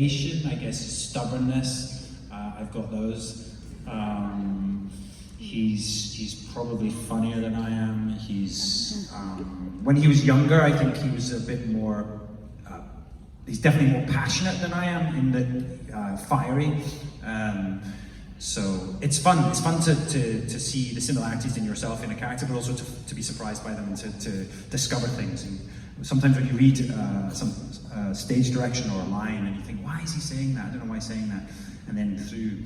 I guess stubbornness, I've got those. He's probably funnier than I am. When he was younger, I think he was a bit more, he's definitely more passionate than I am, in the fiery. So it's fun to see the similarities in yourself in a character, but also to be surprised by them and to discover things. And sometimes when you read some stage direction or a line and you think, why is he saying that? I don't know why he's saying that. And then through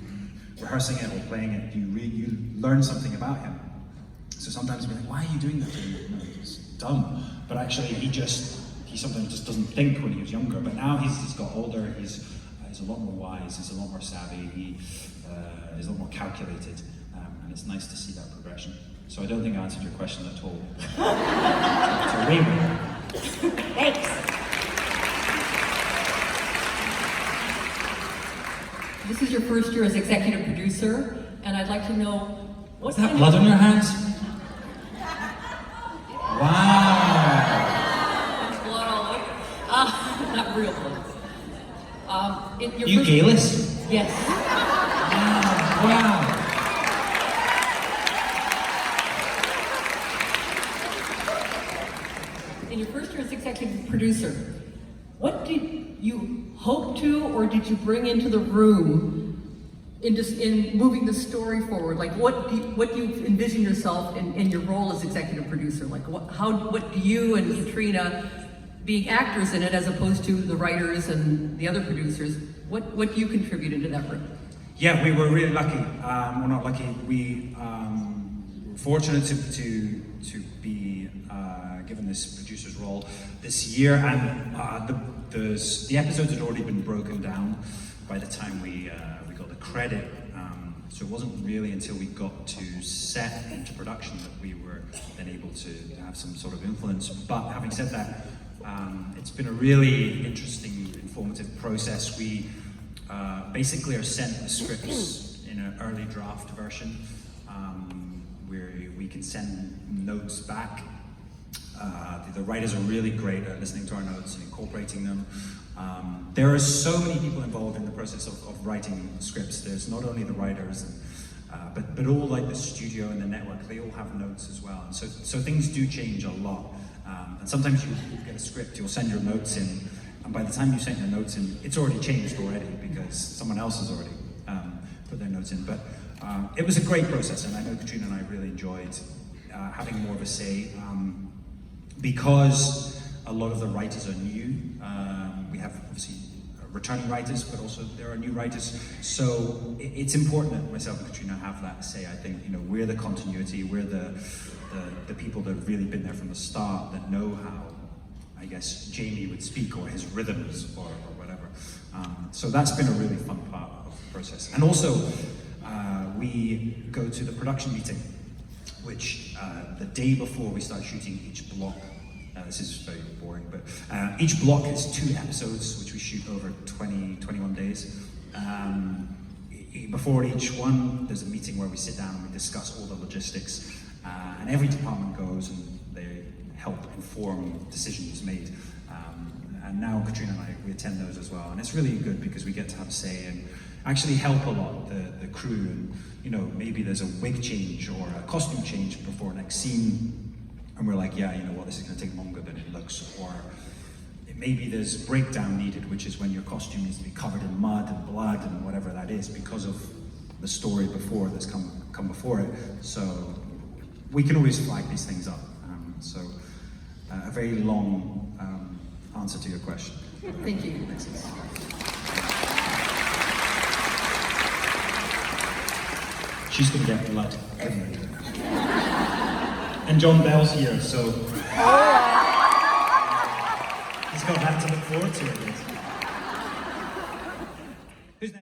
rehearsing it or playing it, you learn something about him. So sometimes you're like, why are you doing that to him? No, it's dumb. But actually he sometimes just doesn't think when he was younger. But now he's got older, he's a lot more wise, he's a lot more savvy, he's a lot more calculated, and it's nice to see that progression. So I don't think I answered your question at all. It's a rainbow. Thanks. This is your first year as executive producer, and I'd like to know what's that blood on your hands? Wow. There's blood all over. Not real blood. You gayless? Yes. Wow. In your first year as executive producer, what did you hope to, or did you bring into the room in moving the story forward? Like, what do you envision yourself in your role as executive producer? Like, what do you and Katrina, being actors in it as opposed to the writers and the other producers, what do you contribute into that room? Yeah, we were really lucky. Well, not lucky. We were fortunate to be given this producer's role this year, and the episodes had already been broken down by the time we got the credit. So it wasn't really until we got to set into production that we were then able to have some sort of influence. But having said that, it's been a really interesting, informative process. We basically are sent the scripts in an early draft version, where we can send notes back. The writers are really great at listening to our notes and incorporating them. There are so many people involved in the process of writing scripts. There's not only the writers, but all like the studio and the network, they all have notes as well. And so things do change a lot. And sometimes you get a script, you'll send your notes in, and by the time you send your notes in, it's already changed already because someone else has already put their notes in. But it was a great process, and I know Katrina and I really enjoyed having more of a say. Because a lot of the writers are new, we have obviously returning writers, but also there are new writers. So it's important that myself and Katrina have that say. I think, we're the continuity, we're the people that have really been there from the start, that know how, I guess, Jamie would speak, or his rhythms, or whatever. So that's been a really fun part of the process. And also, we go to the production meeting, which the day before we start shooting each block, this is very boring, but each block is 2 episodes, which we shoot over 21 days. Before each one, there's a meeting where we sit down and we discuss all the logistics, and every department goes and they help inform decisions made. And now Katrina and I, we attend those as well, and it's really good because we get to have a say and actually help a lot the crew. And maybe there's a wig change or a costume change before next scene, and we're like, yeah, you know what, this is going to take longer than it looks. Or maybe there's breakdown needed, which is when your costume needs to be covered in mud and blood and whatever that is because of the story before that's come before it. So we can always flag these things up. A very long answer to your question. Thank you. She's going to get blood. And John Bell's here, so he's got that to look forward to, I guess.